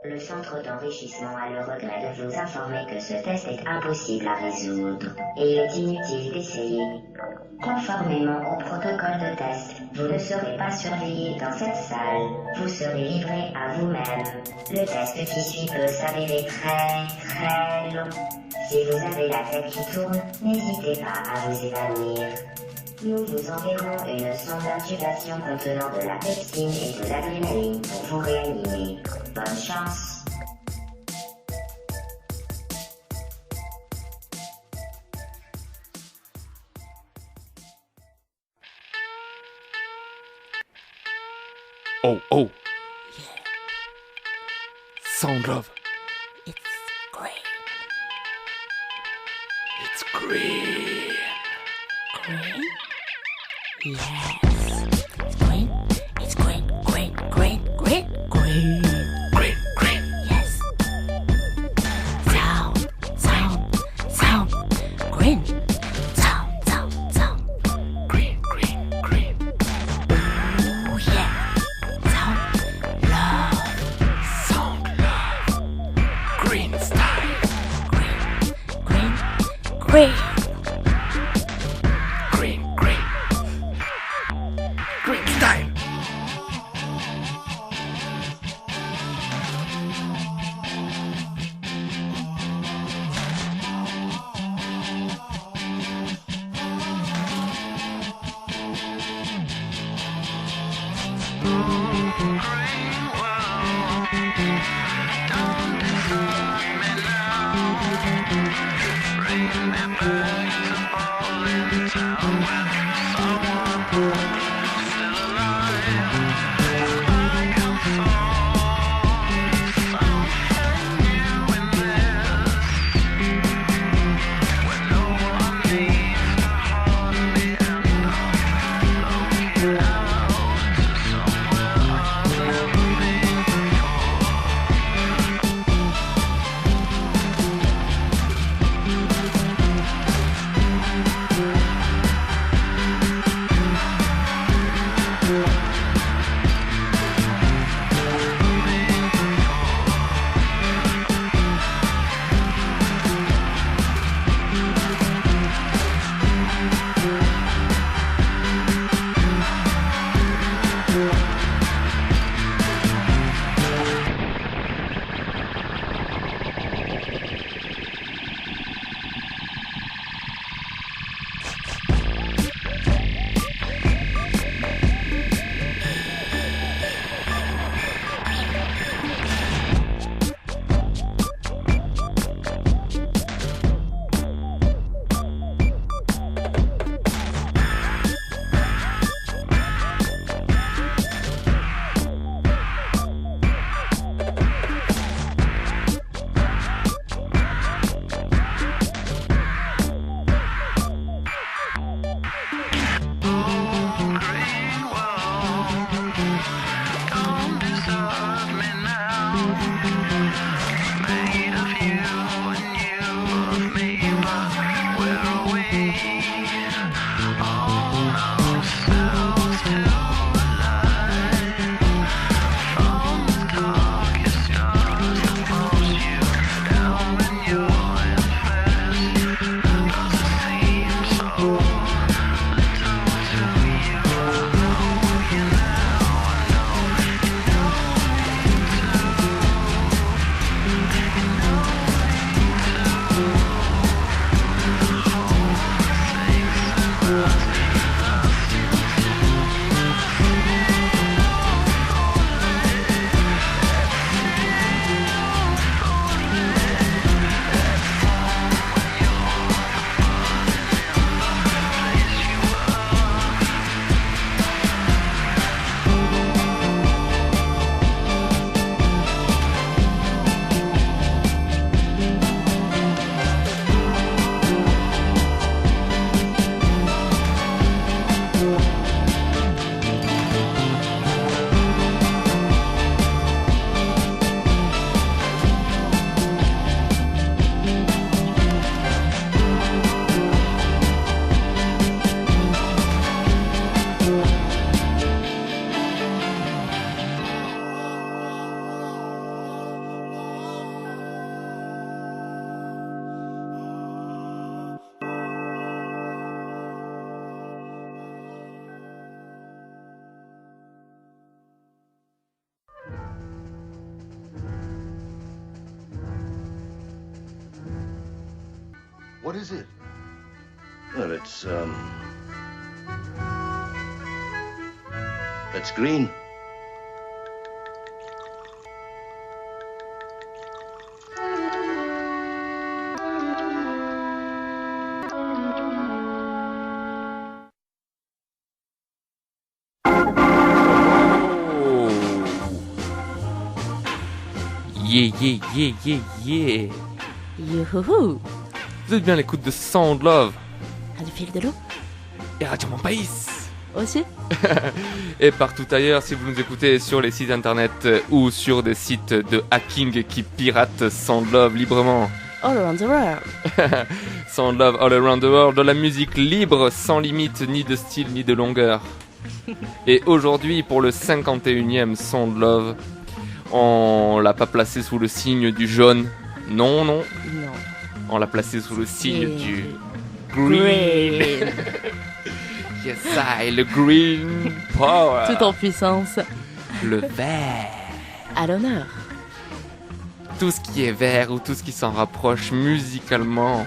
Le centre d'enrichissement a le regret de vous informer que ce test est impossible à résoudre, et il est inutile d'essayer. Conformément au protocole de test, vous ne serez pas surveillé dans cette salle, vous serez livré à vous-même. Le test qui suit peut s'avérer très long. Si vous avez la tête qui tourne, n'hésitez pas à vous évanouir. Nous vous enverrons une sonde d'intubation contenant de la pepsine et de l'adrénaline pour vous réanimer. Bonne chance. Oh, oh. Yeah. Sound love. It's green. It's green. Green? Yes. It's green. It's green, green, green, green, green. Green, green. Yes. Sound, sound, sound. Green. Sound, sound, sound. Green, green, green. Oh yeah. Sound, love. Sound love. Green style. Green, green, green. Green, green. Green style. What is it? Well, it's green. Yeah, yeah, yeah, yeah, yeah. Youhou. Vous êtes bien à l'écoute de Sound Love À du fil de l'eau et Radio Mon Pays. aussi. Et partout ailleurs si vous nous écoutez sur les sites internet ou sur des sites de hacking qui piratent Sound Love librement. All around the world. Sound Love all around the world, de la musique libre sans limite ni de style ni de longueur. Et aujourd'hui pour le 51e Sound Love, on l'a pas placé sous le signe du jaune. Non, non. Non. On l'a placé sous le signe Et- du green. Yes, I, le green power. Tout en puissance. Le vert. À l'honneur. Tout ce qui est vert ou tout ce qui s'en rapproche musicalement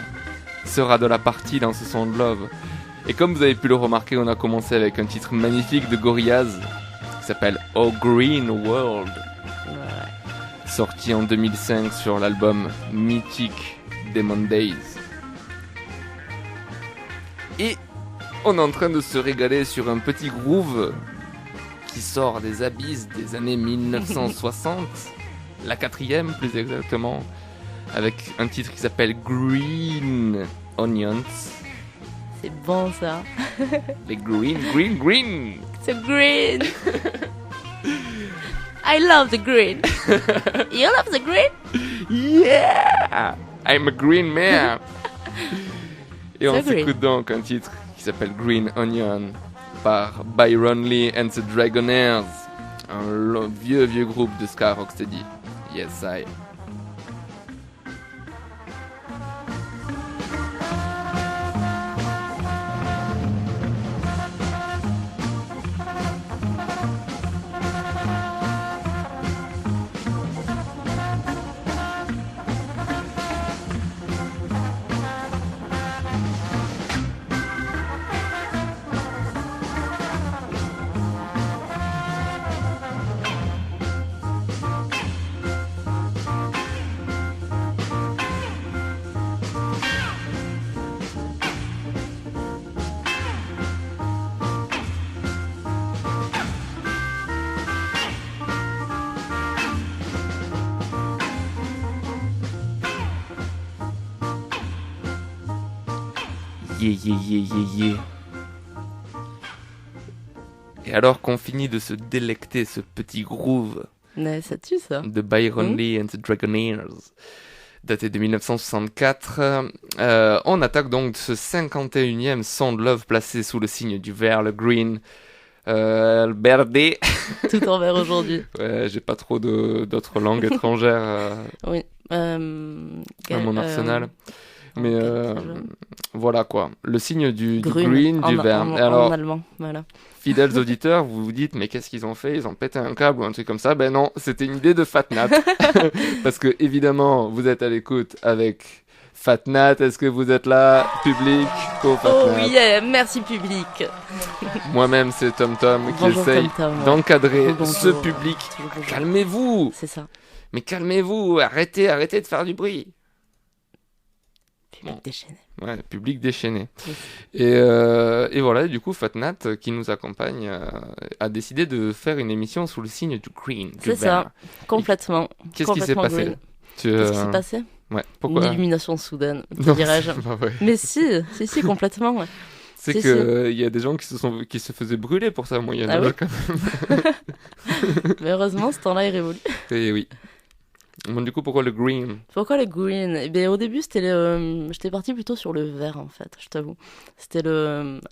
sera de la partie dans ce son de love. Et comme vous avez pu le remarquer, on a commencé avec un titre magnifique de Gorillaz qui s'appelle Oh Green World, Ouais. sorti en 2005 sur l'album mythique Demon Days. Et on est en train de se régaler sur un petit groove qui sort des abysses des années 1960, la 4e plus exactement, avec un titre qui s'appelle Green Onions. C'est bon ça. Les green. C'est green. I love the green. You love the green? Yeah! I'm a green man! Et on So green. s'écoute donc un titre qui s'appelle Green Onion par Byron Lee and the Dragonaires, un vieux groupe de ska rocksteady. Yes, I. Yeah. Et alors qu'on finit de se délecter ce petit groove Ouais, ça tue ça. de Byron Lee and the Dragonaires, daté de 1964, on attaque donc ce 51e Sound Love placé sous le signe du vert, le green, le berde. Tout en vert aujourd'hui. Ouais, j'ai pas trop d'autres langues étrangères Oui. à mon arsenal. Mais voilà quoi, le signe du green, du vert. En, Et alors, en allemand, voilà. fidèles auditeurs, vous vous dites mais qu'est-ce qu'ils ont fait? Ils ont pété un câble ou un truc comme ça? Ben non, c'était une idée de Fatnat. Parce que évidemment, vous êtes à l'écoute avec Fatnat. Est-ce que vous êtes là, public? Oh Fatnat. yeah, merci public. Moi-même, c'est Tom Tom qui Bonjour, essaye Tom Tom. d'encadrer Bonjour. ce public. Bonjour. Calmez-vous! C'est ça. Mais calmez-vous! Arrêtez de faire du bruit! Public Bon. déchaîné. Ouais, public déchaîné. Oui. Et voilà, du coup, Fatnat, qui nous accompagne, a décidé de faire une émission sous le signe du green. Du C'est vert. ça, complètement. Qu'est-ce qui s'est Complètement passé? green. Tu, Qu'est-ce qui s'est passé? Ouais, Une pourquoi? illumination soudaine, Non, dirais-je. c'est pas vrai. Mais si, complètement. Ouais. C'est Si, que il y a des gens qui se faisaient brûler pour ça, Moyen Ah Âge, oui quand même. Mais heureusement, ce temps-là est révolu. Et oui. Bon, du coup, pourquoi le green? Pourquoi le green? Eh bien, au début, c'était j'étais partie plutôt sur le vert, en fait, je t'avoue. À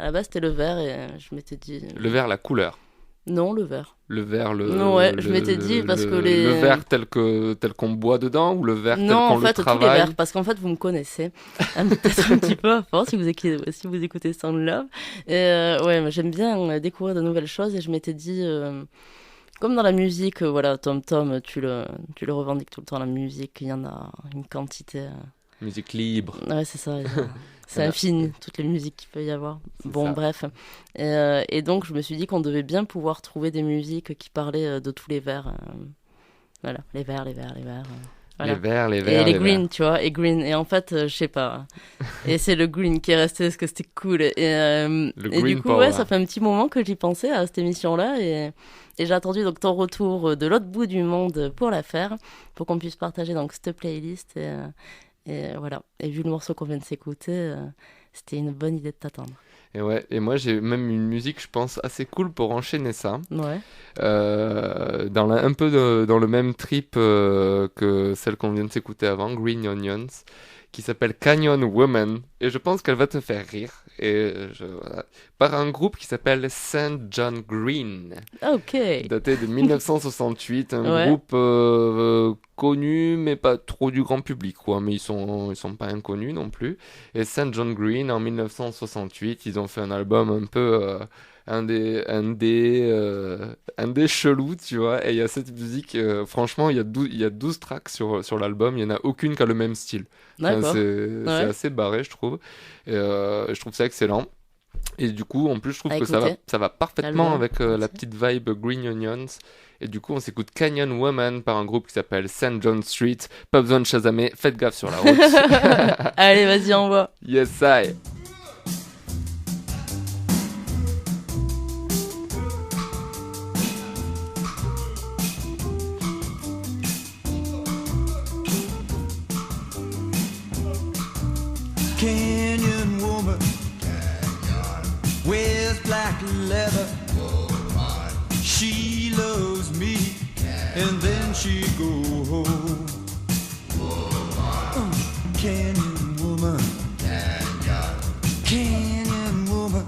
la base, c'était le vert et je m'étais dit... Le vert, la couleur. Non, le vert. Le vert, Non, ouais, je m'étais dit, parce que les- Le vert tel qu'on boit dedans ou le vert tel Non, qu'on en le fait, tous les travaille? verts, parce qu'en fait, vous me connaissez. Peut-être un petit peu à force, si vous écoutez Sound Love. Et ouais, mais j'aime bien découvrir de nouvelles choses et je m'étais dit... Comme dans la musique, voilà, Tom Tom, tu le revendiques tout le temps, la musique, il y en a une quantité Musique libre. Ouais, c'est ça. C'est Voilà. infini, toutes les musiques qu'il peut y avoir. C'est Bon, ça. bref. Et donc, je me suis dit qu'on devait bien pouvoir trouver des musiques qui parlaient de tous les vers. Voilà, les vers. Voilà. Les Et verts, les les green, verts. tu vois, et green. Et en fait, je sais pas. Et c'est le green qui est resté parce que c'était cool. Et Le du green coup, power. ouais, ça fait un petit moment que j'y pensais à cette émission-là. Et j'ai attendu donc ton retour de l'autre bout du monde pour la faire, pour qu'on puisse partager donc cette playlist. Et voilà. Et vu le morceau qu'on vient de s'écouter, c'était une bonne idée de t'attendre. Et ouais, et moi j'ai même une musique, je pense, assez cool pour enchaîner ça. Ouais. Un peu dans le même trip que celle qu'on vient de s'écouter avant, Green Onions, qui s'appelle Canyon Woman. Et je pense qu'elle va te faire rire. Voilà. Par un groupe qui s'appelle St. John Green, Ok. daté de 1968. Un Ouais. groupe connu, mais pas trop du grand public, quoi. Mais ils sont pas inconnus non plus. Et St. John Green, en 1968, ils ont fait un album un peu un des chelous, tu vois. Et il y a cette musique, franchement, il y a 12 tracks sur l'album, il y en a aucune qui a le même style. Enfin, D'accord. c'est Ouais. assez barré, je trouve. Et je trouve ça excellent. Et du coup, en plus, je trouve À que écouter. ça va parfaitement L'album, avec la aussi. petite vibe Green Onions. Et du coup, on s'écoute Canyon Woman par un groupe qui s'appelle St. John Street. Pas besoin de chasamer, faites gaffe sur la route. Allez, vas-y, envoie. Yes, I. Canyon woman wears black leather. She loves me, and then she go home. Canyon woman, Canyon woman,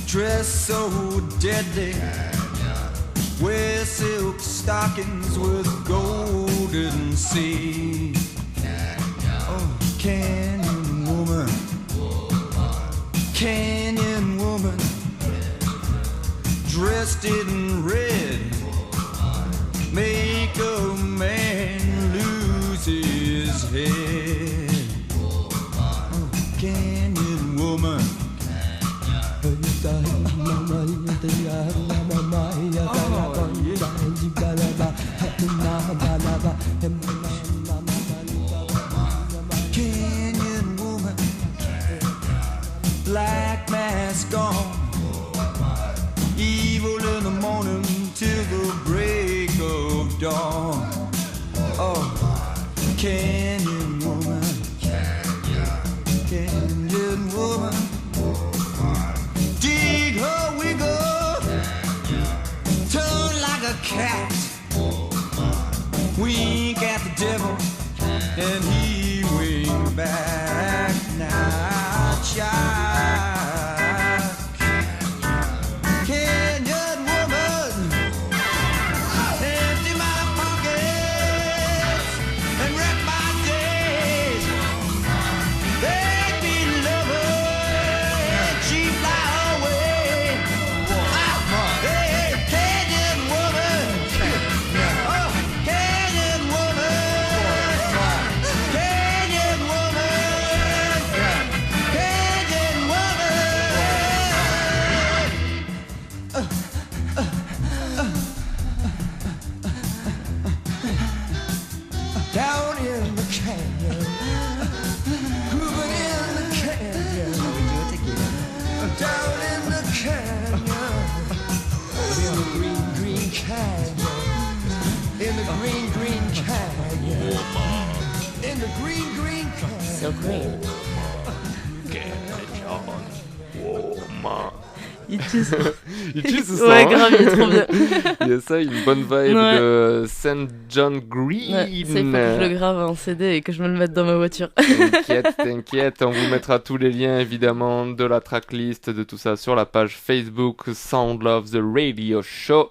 dress so deadly. Wear silk stockings with golden seeds. Oh, Canyon woman, Canyon woman, dressed in red, make a man lose his head. Oh, Canyon woman. Canyon woman, black mask on, evil in the morning till the break of dawn. Oh, Canyon woman, Canyon woman, dig her wiggle, turn like a cat, wink at the devil, and he wink back. Now, child, Canyon woman, empty my pockets and wreck my days. Make me love her, and she fly away. Hey, Canyon woman, oh, Canyon woman, Canyon woman, Canyon woman. Down in the canyon, moving in the canyon. Down in the canyon, in the green, green canyon, in the green, green canyon, in the green, green canyon. So green. Il tue ça. Il tue ce son, Ouais, hein. grave, il est trop bien. Il y a ça, une bonne vibe Ouais. de St. John Green. Ouais, ça, il faut que je le grave en CD et que je me le mette dans ma voiture. T'inquiète, on vous mettra tous les liens évidemment de la tracklist, de tout ça sur la page Facebook Sound Love The Radio Show.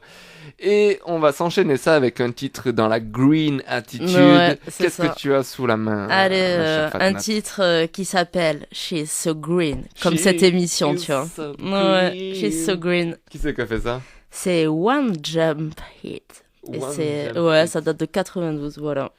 Et on va s'enchaîner ça avec un titre dans la green attitude. Ouais, c'est Qu'est-ce ça. que tu as sous la main? Allez, ma chère un Fatma? titre qui s'appelle She's So Green, comme She cette émission, is tu vois. so Ouais, green. She's So Green. Qui c'est qui a fait ça? C'est One Jump Hit. Et One c'est, Jump ouais, Hit. ça date de 92, voilà.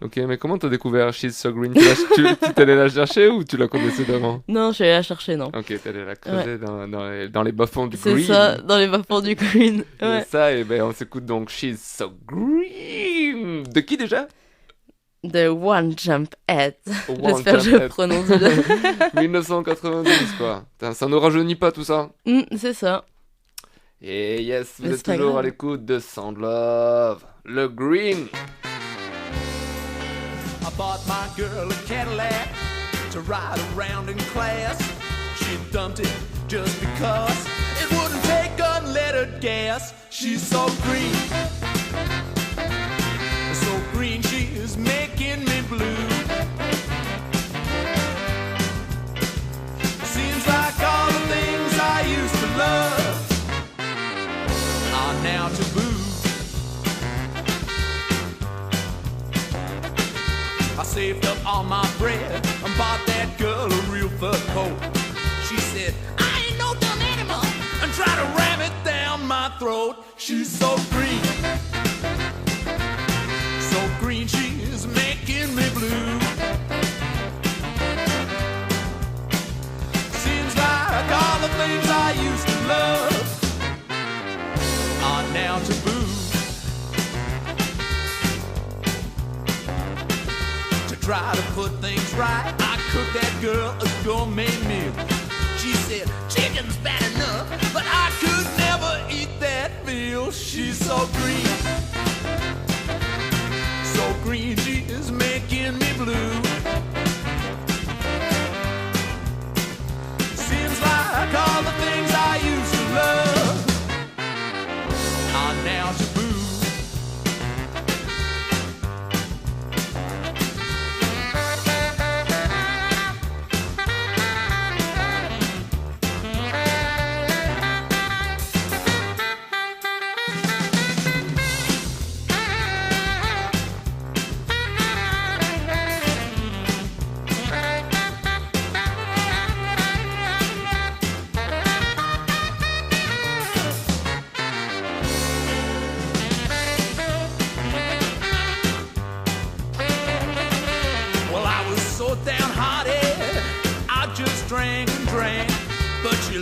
Ok, mais comment t'as découvert She's So Green? Tu t'allais la chercher ou tu la connaissais d'avant? Non, je suis allée la chercher, non. Ok, t'allais la creuser dans les bas-fonds du C'est Green. ça, dans les bas-fonds du Green. Et Ouais. ça, et ben, on s'écoute donc She's So Green. De qui déjà? The One Jump Head. One J'espère que Jump je Head. prononce bien. 1992, quoi. Putain, ça ne rajeunit pas tout ça. C'est ça. Et yes, vous Mais êtes c'est pas toujours à grave. l'écoute de Sound Love. Le Green. I bought my girl a Cadillac to ride around in class. She dumped it just because it wouldn't take unleaded gas. She's so green she is making me blue. Seems like all the things I used to love are now taboo. I saved up all my bread and bought that girl a real fur coat. She said, I ain't no dumb animal, and tried to ram it down my throat. She's so green she is making me blue. Seems like all the things I used to love are now taboo. To try to put things right, I cooked that girl a gourmet meal. She said, chicken's bad enough, but I could never eat that meal. She's so green she is making me blue. Seems like all the things I used to love are now taboo.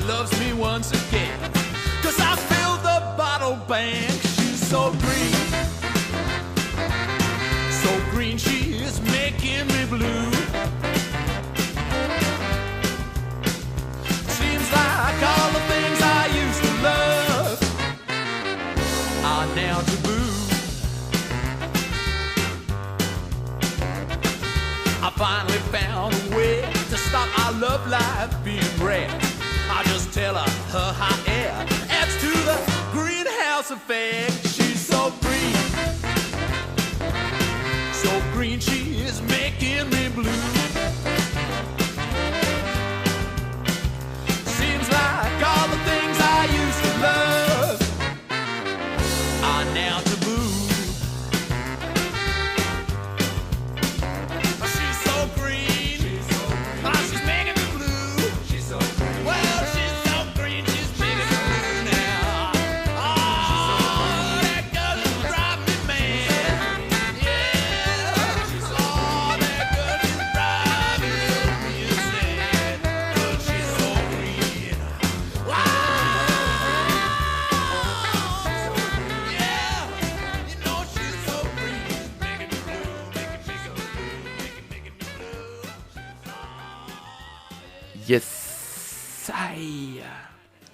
Loves me once again, 'cause I filled the bottle bank. She's so green she is making me blue. Seems like all the things I used to love are now taboo. I finally found a way to stop our love life being wrecked. I just tell her hot air adds to the greenhouse effect. She's so green she is making me blue. Seems like all the things I used to love are now taboo. She's so green, oh, she's making me blue. She's so green. Well, she's so green, she's making me blue now. Oh, that girl just drives me mad. Yeah, oh, that girl just drives me insane. 'Cause she's so green. Wow. Yeah, you know she's so green, making me blue, making me blue, making me blue. Yes, I.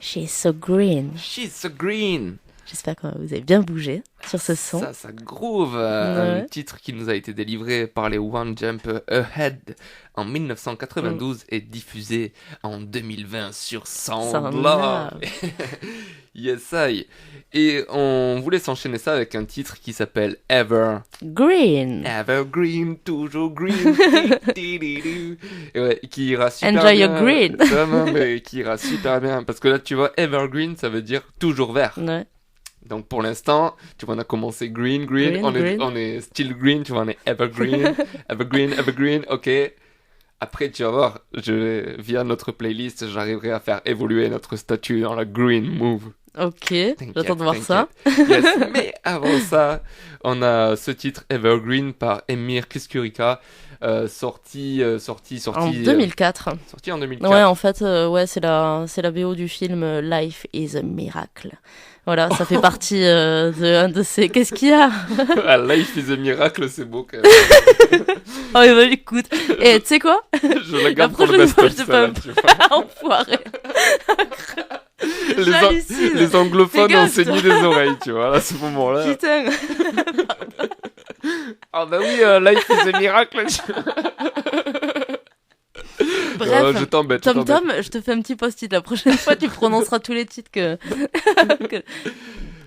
She's so green. She's So Green. J'espère que vous avez bien bougé sur ce son. Ça groove. Un Ouais. titre qui nous a été délivré par les One Jump Ahead en 1992 et diffusé en 2020 sur Sound Sound Love. Love. Yes, I. Et on voulait s'enchaîner ça avec un titre qui s'appelle Ever. Green. Evergreen, toujours green. Ti-ti-ti-ti. Et ouais, qui ira super Enjoy bien. your green. Vraiment, mais qui ira super bien. Parce que là, tu vois, Evergreen, ça veut dire toujours vert. Ouais. Donc pour l'instant, tu vois, on a commencé green. Green, On green. est still green, tu vois, on est evergreen. evergreen, ok. Après, tu vas voir, via notre playlist, j'arriverai à faire évoluer notre statut dans la green move. Ok, T'inquiète, j'attends de voir ça. t'inquiète. Yes. Mais avant ça, on a ce titre Evergreen par Emir Kusturica, sorti En 2004. sorti en 2004. Ouais, en fait, ouais, c'est la BO du film Life is a Miracle. Voilà, ça fait partie de un de ces. Qu'est-ce qu'il y a? Ah, Life is a Miracle, c'est beau quand même. Oh, bah, écoute. Et tu sais quoi? Je la garde pour le prochaine fois, best-of, je te celle-là, fais tu vois. Enfoiré. Les, les anglophones Fais gaffe, ont saigné des oreilles, tu vois, à ce moment-là. Putain. Ah bah oui, Life is a Miracle. Bref, je t'embête. Tom Tom, je te fais un petit post-it. La prochaine fois, tu prononceras tous les titres que.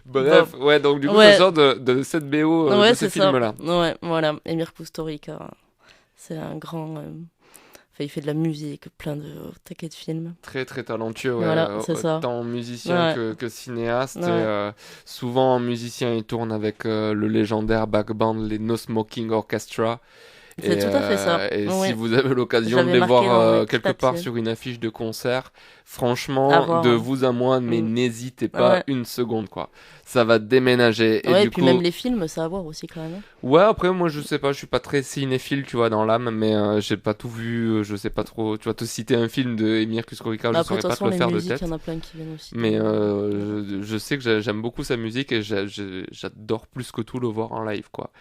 Bref, ouais, donc du coup, Ouais. ça sort de cette BO, Ouais, de ce c'est ça. film-là. Ouais, voilà. Emir Kusturica, c'est un grand. Enfin, il fait de la musique, plein de taquets de films. Très très talentueux, ouais. Voilà, c'est ça. Autant musicien Ouais. que cinéaste. Ouais. Et, souvent en musicien, il tourne avec le légendaire back band, les No Smoking Orchestra. C'est tout à fait ça. Et Oui. si vous avez l'occasion de J'avais les marqué voir dans mes quelque petits part papiers. sur une affiche de concert, À franchement, voir, de hein. vous à moi, mais Mm. n'hésitez pas Ouais. une seconde, quoi. Ça va déménager. Ouais, et du puis coup, même les films, ça à voir aussi quand même. ouais, après, moi, je sais pas, je suis pas très cinéphile, tu vois, dans l'âme, mais j'ai pas tout vu, je sais pas trop. Tu vois, te citer un film de Emir Kusturica, je Après, de saurais toute pas te façon, le les faire de musiques, tête. il y en a plein qui viennent aussi. Mais je sais que j'aime beaucoup sa musique et j'adore plus que tout le voir en live, quoi.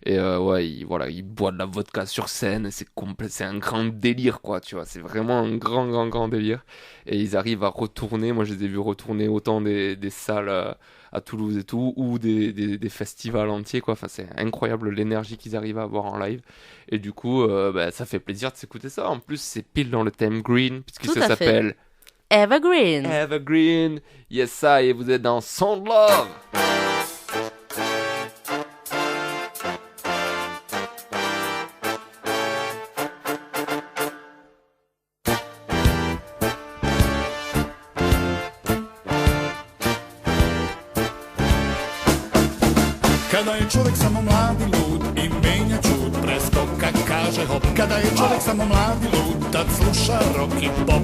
Et ouais, il boit de la vodka sur scène, c'est un grand délire, quoi, tu vois. C'est vraiment un grand délire. Et ils arrivent à retourner, moi je les ai vus retourner autant des salles à Toulouse et tout, ou des festivals entiers, quoi. Enfin, c'est incroyable l'énergie qu'ils arrivent à avoir en live. Et du coup, bah, ça fait plaisir de s'écouter ça. En plus, c'est pile dans le thème green, puisque Tout ça à fait. s'appelle Evergreen. Evergreen. Yes, ça, et vous êtes dans Sound Love. Kada je čovjek samo mladi lud i menja čud, preskoka kaže hop. Kada je čovjek samo mladi lud, tad sluša rock i pop.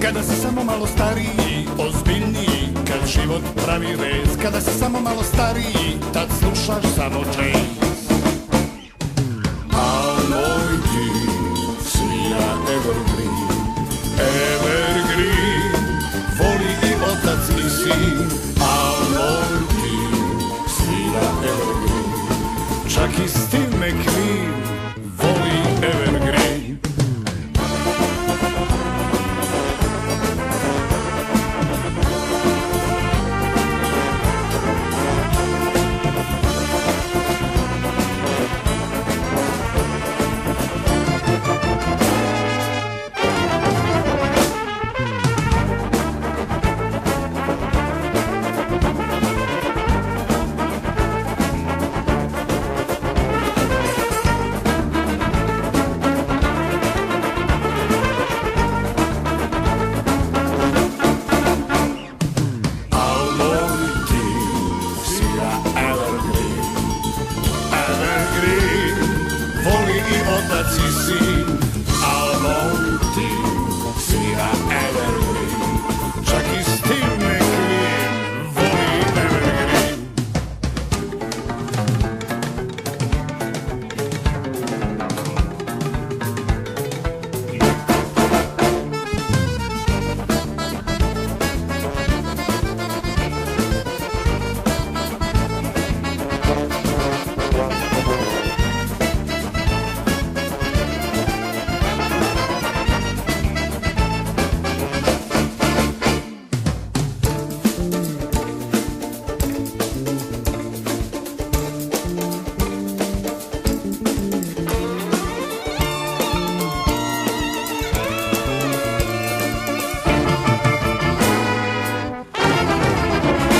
Kada si samo malo stariji, ozbiljniji, kad život pravi rez. Kada si samo malo stariji, tad slušaš samo jazz. A moj ti svira Evergreen, Evergreen, voli i otac i sin. A moj ti svira Evergreen, čak i Steve McQueen voli Evergreen.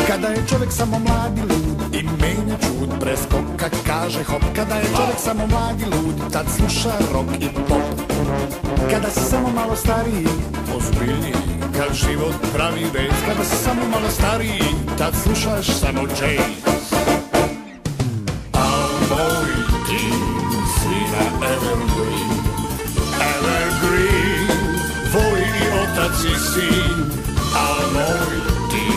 Kada je čovjek samo mladi lud i menja čud, preskoka kaže hop. Kada je čovjek samo mladi lud, tad sluša rock i pop. Kada si samo malo stariji, ozbiljniji, kad život pravi rez. Kada si samo malo stariji, tad slušaš samo jazz. A moj ti svira Evergreen, Evergreen, voli i otac i sin. A moj ti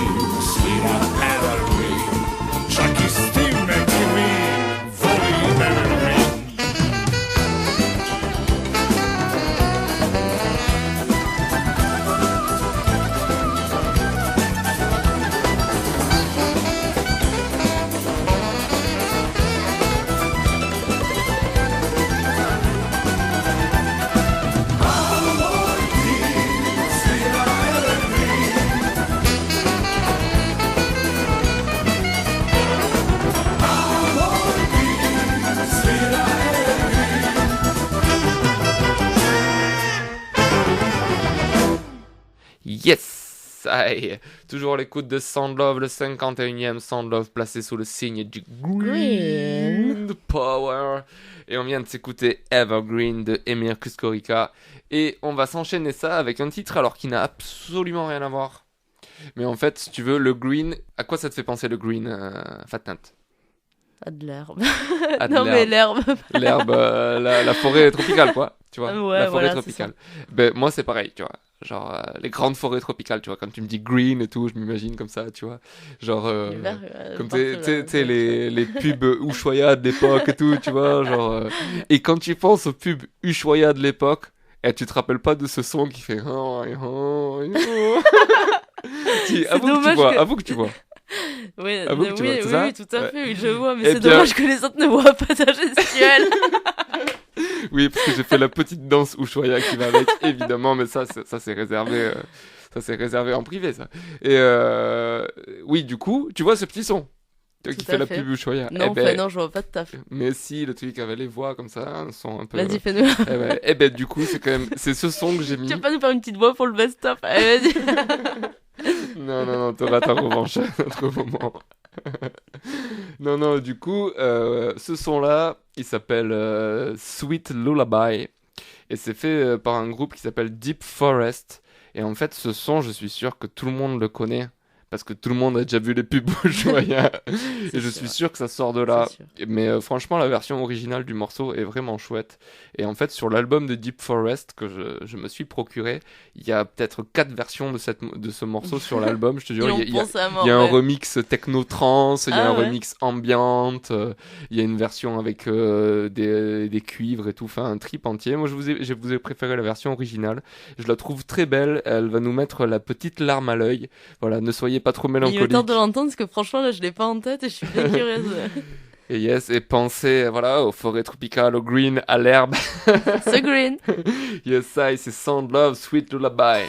Style. Toujours l'écoute de Sound Love, le 51e Sound Love placé sous le signe du Green Power. Et on vient de s'écouter Evergreen de Emir Kusturica. Et on va s'enchaîner ça avec un titre alors qui n'a absolument rien à voir. Mais en fait, si tu veux, le green, à quoi ça te fait penser le green, Fatnat? Ah, de l'herbe. Ah, de Non, mais l'herbe. L'herbe, la forêt tropicale, quoi. Tu vois, Ouais, la forêt voilà, c'est tropicale. Ben, moi, c'est pareil, tu vois. Genre, les grandes forêts tropicales, tu vois. Quand tu me dis green et tout, je m'imagine comme ça, tu vois. Genre, Le vert, comme partout, tu là. sais, les pubs Ushuaïa de l'époque et tout, tu vois. Genre, et quand tu penses aux pubs Ushuaïa de l'époque, et tu te rappelles pas de ce son qui fait. Si, avoue que tu dommage vois, que- avoue que tu vois. Oui, Avoue que tu vois, c'est oui, ça oui, tout à fait, oui, je vois, mais Eh c'est bien- dommage que les autres ne voient pas ta gestuelle. Oui, parce que j'ai fait la petite danse Ushuaïa qui va avec, évidemment, mais ça c'est réservé, ça c'est réservé en privé, ça. Et oui, du coup, tu vois ce petit son qui Tout fait à la fait. pub Ushuaïa. Non, Eh ben, enfin, non, je vois pas tout à fait. mais si, le truc avait les voix comme ça, un son un peu. Vas-y, fais-nous. Eh ben, du coup, c'est quand même, c'est ce son que j'ai mis. Tu veux pas nous faire une petite voix pour le best-of? Allez, vas-y. Non, t'auras ta revanche à un autre moment. Non, du coup, ce son-là, il s'appelle Sweet Lullaby. Et c'est fait par un groupe qui s'appelle Deep Forest. Et en fait, ce son, je suis sûr que tout le monde le connaît. Parce que tout le monde a déjà vu les pubs Ushuaïa. Et je suis sûr que ça sort de là. C'est sûr. Mais franchement, la version originale du morceau est vraiment chouette. Et en fait, sur l'album de Deep Forest que je me suis procuré, il y a peut-être 4 versions de ce morceau sur l'album. Je te jure, Ils ont il y a pensé à mort, il y a un ouais. remix techno-trance, il y a Ah un ouais. remix ambiante, il y a une version avec des cuivres et tout, enfin un trip entier. Moi, je vous ai préféré la version originale. Je la trouve très belle. Elle va nous mettre la petite larme à l'œil. Voilà, ne soyez pas trop Il me mélancolique. tente de l'entendre parce que franchement, là, je l'ai pas en tête et je suis bien curieuse. Et yes, et pensez, voilà, aux forêts tropicales, au green, à l'herbe. So green. Yes, ça, et c'est Sound Love, Sweet Lullaby.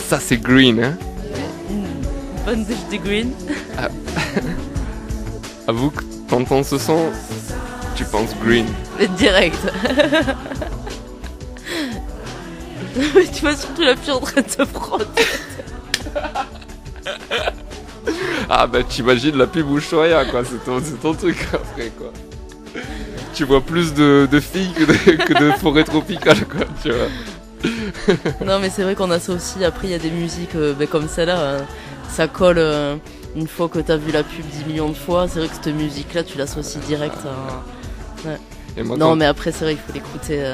Ça, c'est green, hein. Bonne douche de green. Avoue que t'entends ce son, tu penses green. Mais direct. Mais tu vois surtout la fille en train de se frotter. Ah bah t'imagines la pub Ushuaïa, quoi, c'est ton truc après, quoi. Tu vois plus de filles que de forêts tropicales, quoi, tu vois. Non mais c'est vrai qu'on a ça aussi. Après il y a des musiques comme celle-là, ça colle une fois que t'as vu la pub 10 millions de fois. C'est vrai que cette musique-là tu l'associes direct à... Et moi, Non quand- mais après c'est vrai qu'il faut l'écouter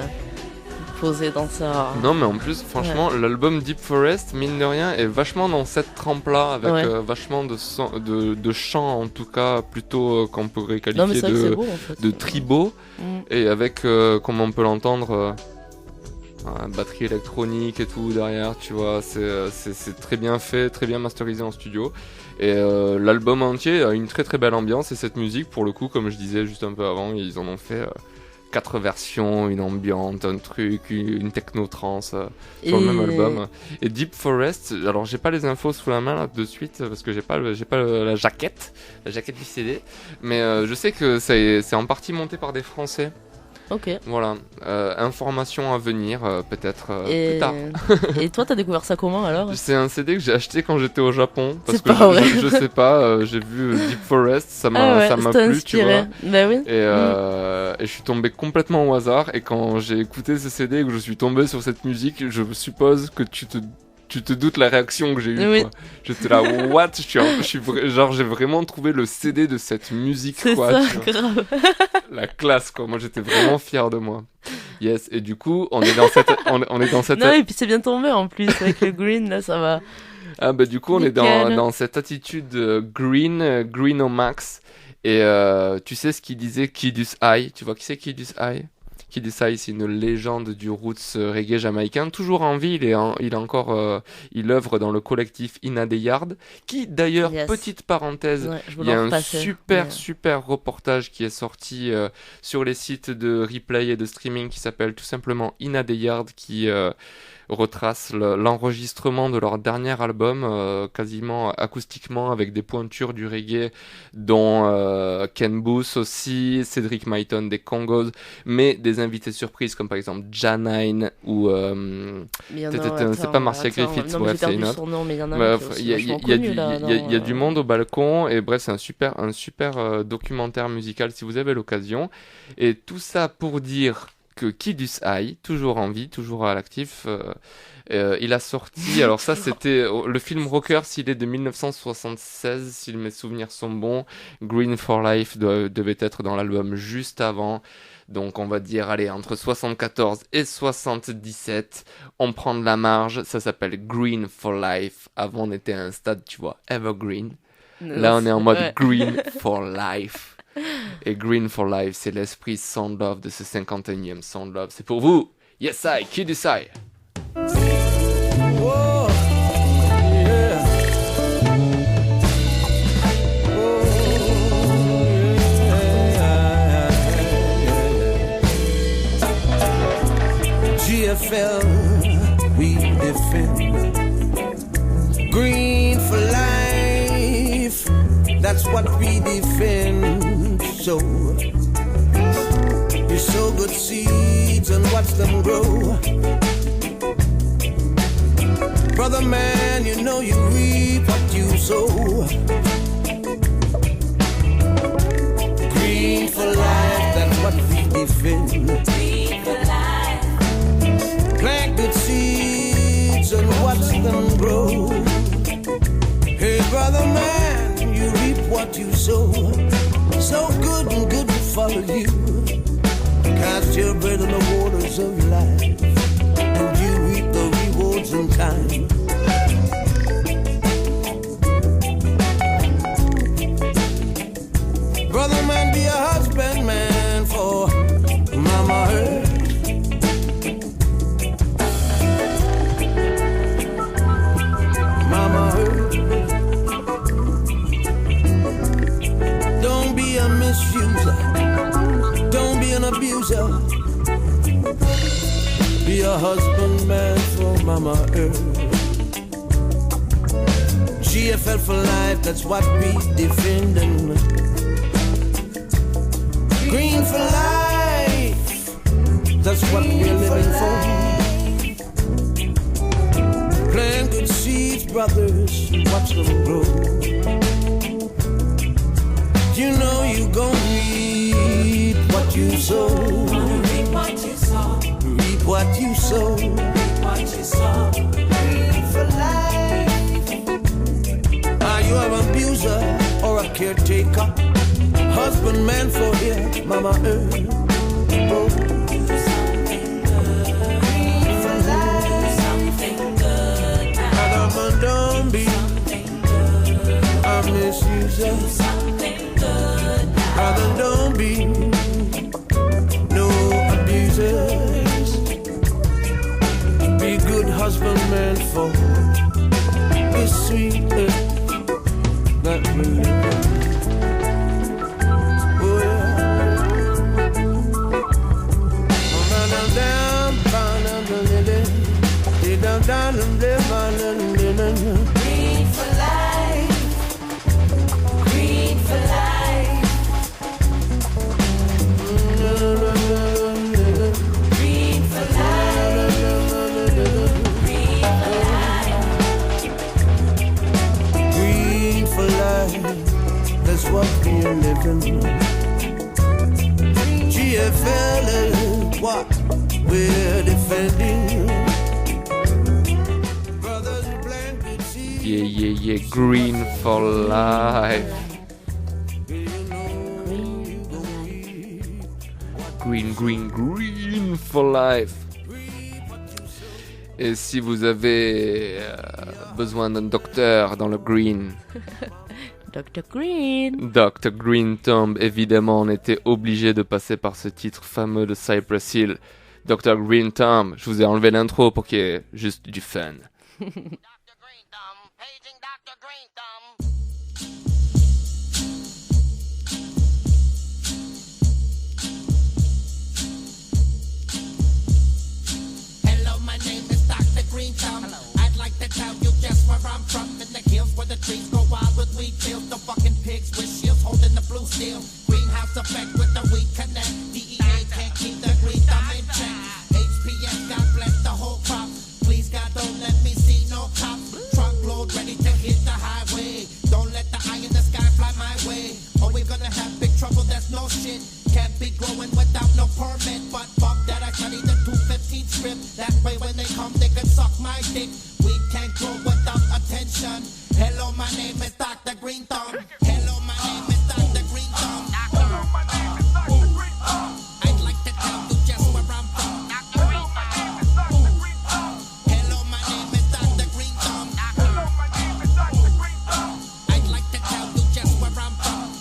posé dans sa... Non, mais en plus, franchement, l'album Deep Forest, mine de rien, est vachement dans cette trempe-là, avec Ouais. vachement de chants, en tout cas, plutôt qu'on pourrait Non, mais qualifier c'est vrai que c'est beau, en fait. de tribaux, Mm. et avec, comme on peut l'entendre, batterie électronique et tout derrière, tu vois, c'est très bien fait, très bien masterisé en studio. Et l'album entier a une très très belle ambiance, et cette musique, pour le coup, comme je disais juste un peu avant, ils en ont fait 4 versions, une ambiante, un truc, une techno-trance sur le même album. Et Deep Forest, alors j'ai pas les infos sous la main là de suite parce que j'ai pas la jaquette du CD, mais je sais que c'est en partie monté par des Français. Ok. Voilà, information à venir peut-être Et... plus tard. Et toi, t'as découvert ça comment alors? C'est un CD que j'ai acheté quand j'étais au Japon parce C'est que pas vrai. je sais pas, j'ai vu Deep Forest, ça m'a ça t'a plu, tu inspiré. vois. Bah oui. Et je suis tombé complètement au hasard, et quand j'ai écouté ce CD et que je suis tombé sur cette musique, je suppose que tu te doutes la réaction que j'ai eue. Oui. Quoi. J'étais là, what? J'ai vraiment trouvé le CD de cette musique. C'est quoi, ça, tu vois. grave. La classe, quoi. Moi, j'étais vraiment fier de moi. Yes. Et du coup, on est dans cette, on est dans cette. Non, et puis c'est bien tombé en plus avec le green, là, ça va. Ah bah du coup, on est Nickel. dans cette attitude green au max. Et tu sais ce qu'il disait Kidus Eye? Tu vois qui c'est Kidus Eye? Kidus Eye, c'est une légende du roots reggae jamaïcain, toujours en vie. Il œuvre dans le collectif Inna the Yard, qui d'ailleurs, Yes. petite parenthèse, Ouais, je il y voulais a en un repasser. super reportage qui est sorti sur les sites de replay et de streaming qui s'appelle tout simplement Inna the Yard, qui retrace l'enregistrement de leur dernier album, quasiment acoustiquement, avec des pointures du reggae, dont Ken Booth aussi, Cédric Myton des Congos, mais des invités surprises comme par exemple Janine ou Mais il y en a, c'est pas Marcia Griffiths, non, bref, mais c'est j'ai une perdu autre. son nom, mais il y en a un Bref, qui est aussi il y a vachement il y a connu, du- là, il y a dans, du monde au balcon, et bref, c'est un super documentaire musical si vous avez l'occasion. Et tout ça pour dire que Kidus Eye, toujours en vie, toujours à l'actif, il a sorti, alors ça c'était le film Rockers, il est de 1976 si mes souvenirs sont bons. Green for Life devait être dans l'album juste avant. Donc on va dire, allez, entre 74 et 77, on prend de la marge, ça s'appelle Green for Life. Avant on était à un stade, tu vois, Evergreen. Là on est en mode Ouais. Green for Life. Et Green for Life, c'est l'esprit Sound Love de ce 51e Sound Love. C'est pour vous. Yes I, Kidus Eye. Whoa, yeah. GFL, we defend. Green for life, that's what we defend. So, you sow good seeds and watch them grow. Brother man, you know you reap what you sow. Green for life, that's what we defend. Plant good seeds and watch them grow. Hey brother man, you reap what you sow. So good and good to follow you. Cast your bread in the waters of life, and you reap the rewards in time. Brother man, be a husband man for Mama Earth. Mama Earth. Don't be a misuser. Don't be an abuser. Be a husband man for Mama Earth. GFL for life, that's what we defending. Green for life, that's what we're living for. Plant good seeds, brothers, watch them grow. You know you gon' reap what you sow. Reap what you sow. Reap what you sow. Reap what you sow. Green for life. Are you an abuser or a caretaker? Husband, man for here, Mama Earth. Oh. abuser. Brother, don't be no abusers. Be good husbandman for the sweet that really oh yeah. Green for life. Green for life. Green for life. Green for life, that's what we're living. GFL is what we're defending. Brothers in blanket seas. Yeah, yeah, yeah, green for life. Green, green, green for life. Et si vous avez besoin d'un docteur dans le green, Dr. Green. Dr. Green Thumb, évidemment, on était obligé de passer par ce titre fameux de Cypress Hill. Dr. Green Thumb, je vous ai enlevé l'intro pour qu'il y ait juste du fun. Dr. Green Thumb, paging Dr. Green Thumb. Hello, my name is Dr. Green Thumb. I'd like to tell you just where I'm from. In the hills where the trees grow wild with wheat fields. The fucking pigs with shields holding the blue steel. Greenhouse effect with the weed connect. DEA can't keep the green thumb in check. HPS, God bless the whole crop. Please, God, don't let me see no cops. Truckload ready to hit the highway. Don't let the eye in the sky fly my way. Or we're gonna have big trouble, that's no shit. Can't be growing without no permit. But fuck that, I study the 215 script. That way when they come, they can suck my dick. We can't grow without attention. Hello, my name is Dr. Green Thumb. Hello, my name is Dr. Green Thumb. I'd like to tell you just where I'm from. Hello, my name is Dr. Green Thumb. I'd like to tell you just where I'm from.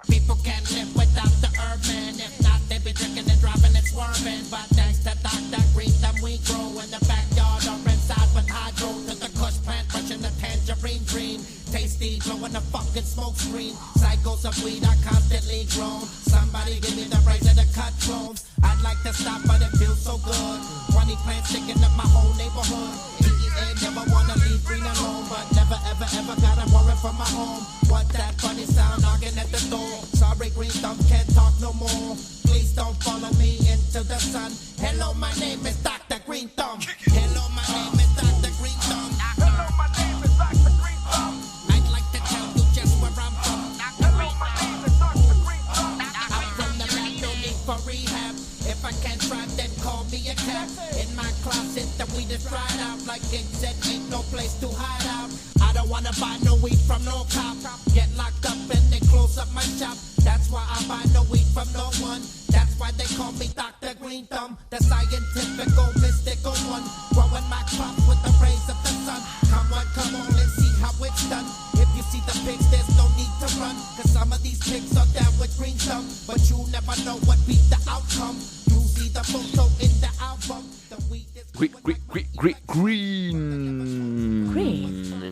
People can't live without the urban. If not, they be drinking and driving and swerving. But thanks to Dr. Green Thumb, we grow in the backyard or inside with hydro. To the kush plant, brushing the tangerine dream. Tasty, blowing the fucking smoke screen. Cycles of weed are constantly grown. Somebody give me the razor to cut clones. I'd like to stop, but it feels so good. 20 plants sticking up my whole neighborhood. DEA never wanna leave green alone, but never ever ever gotta worry for my home. What that funny sound knocking at the door? Sorry, Green Thumb can't talk no more. Please don't follow me into the sun. Hello, my name is Dr. Green Thumb. Hello, my name is Dr. Green Thumb. Hello, my name is Dr. Green Thumb. I'd like to tell you just where I'm from. Hello, my name is Dr. Green Thumb. I'm from the lab, no need for rehab. If I can't drive, then call me a cab. In my closet, the weed is dried out. Like it said, ain't no place to hide out. I don't wanna buy no weed from no cop. Get locked up and they close up my shop. That's why I buy no weed from no one. That's why they call me Dr. Green Thumb, the scientific, mystical one. Growing my crops with the rays of the sun. Come on and see how it's done. If you see the pigs, there's no need to run. Cause some of these pigs are down with Green Thumb. But you never know what be the outcome. You see the photo in the album. The weed is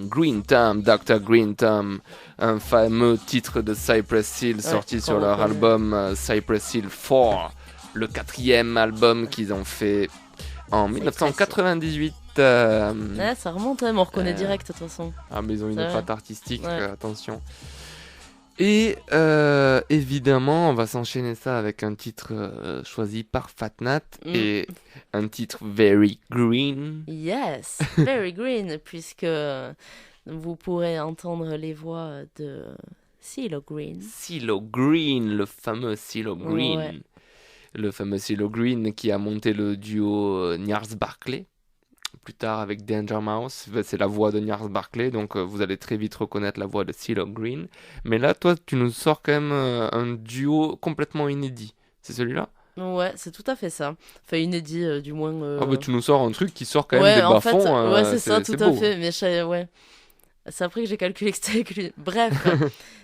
Green Thumb, Dr. Green Thumb, un fameux titre de Cypress Hill sorti sur leur album Cypress Hill 4, le 4e album qu'ils ont fait en 1998. Ouais, ça remonte, on reconnaît direct de toute façon. Ah, mais ils ont une patte artistique, ouais. Attention. Et évidemment, on va s'enchaîner ça avec un titre choisi par Fatnat et un titre Very Green. Yes, Very Green, puisque vous pourrez entendre les voix de CeeLo Green. CeeLo Green, le fameux CeeLo Green. Ouais. Le fameux CeeLo Green qui a monté le duo Gnarls Barkley. Plus tard avec Danger Mouse, c'est la voix de Gnarls Barkley, donc vous allez très vite reconnaître la voix de CeeLo Green. Mais là, toi, tu nous sors quand même un duo complètement inédit. C'est celui-là ? Ouais, c'est tout à fait ça. Enfin, inédit, du moins. Ah bah tu nous sors un truc qui sort quand même des bas-fonds. Ouais, c'est ça, tout à fait. Mais ouais. C'est après que j'ai calculé que c'était avec lui. Bref,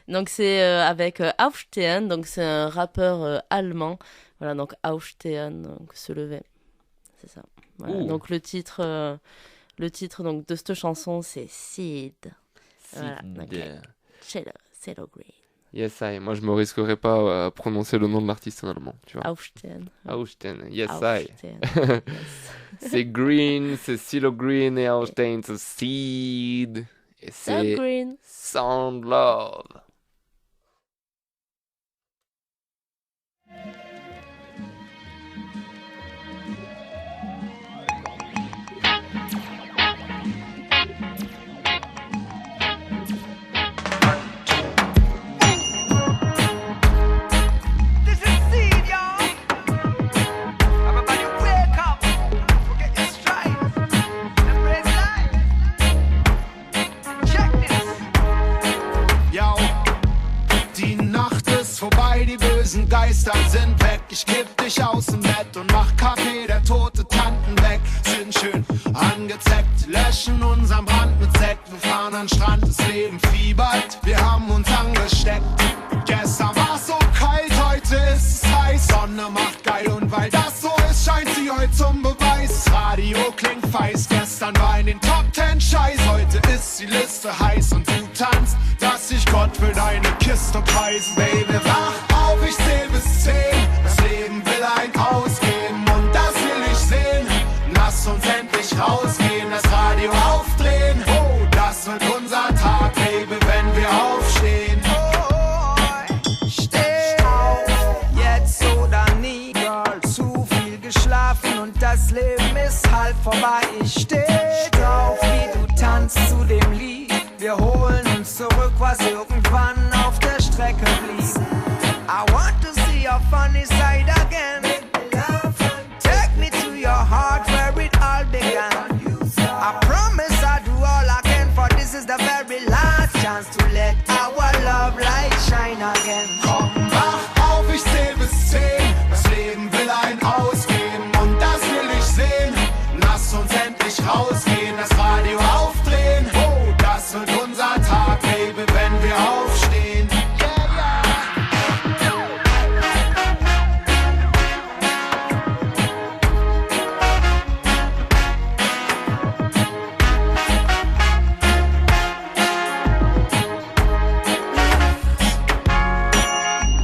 donc c'est avec Aufstehen, donc c'est un rappeur allemand. Voilà, donc Aufstehen, donc se lever. C'est ça. Voilà. Ouh. Donc le titre donc, de cette chanson, c'est Seed. Voilà, donc, Cello Green. Yes, moi je me risquerais pas à prononcer le nom de l'artiste en allemand, tu vois. Aufstehen. Aufstehen, yes, Aufstehen. Yes. C'est Green, c'est CeeLo Green et Aufstehen, c'est Seed. Et So c'est Green. Sound Love. This is Seed, y'all. Everybody wake up. Forget your strife. Embrace life. Check this. Yo, die Nacht ist vorbei, die bösen Geister sind weg. Ich kipp dich aus dem Bett und mach Kaffee, der tote Tanten weg. Sind schön angezeckt, löschen unseren Brand mit Sekt. Wir fahren an den Strand, das Leben fiebert, wir haben uns angesteckt. Gestern war's so kalt, heute ist es heiß. Sonne macht geil und weil das so ist, scheint sie heute zum Beweis. Das Radio klingt feist, gestern war in den Top 10 Scheiß. Heute ist die Liste heiß und du tanzt, dass sich Gott für deine Kiste preist. Baby, wach auf, ich zähl bis 10. Das Leben will ein ausgeben und das will ich sehen. Lass uns endlich rausgehen, das Radio aufdrehen. Oh, das wird unser Tag, Baby, wenn wir aufstehen. Steh auf, jetzt oder nie, Girl. Zu viel geschlafen und das Leben ist halb vorbei. Ich steh drauf, wie du tanzt zu dem Lied. Wir holen uns zurück, was irgendwann auf der Strecke blieb. I want to see your funny side again. Take me to your heart where it all began. I promise I'll do all I can, for this is the very last chance to let our love light shine again. Komm, wach auf, ich zähl bis 10. Das Leben will ein ausgeben und das will ich sehen. Lass uns endlich rausgehen, das Radio aufdrehen. Oh, das wird unser Tag, Baby, wenn wir aufstehen.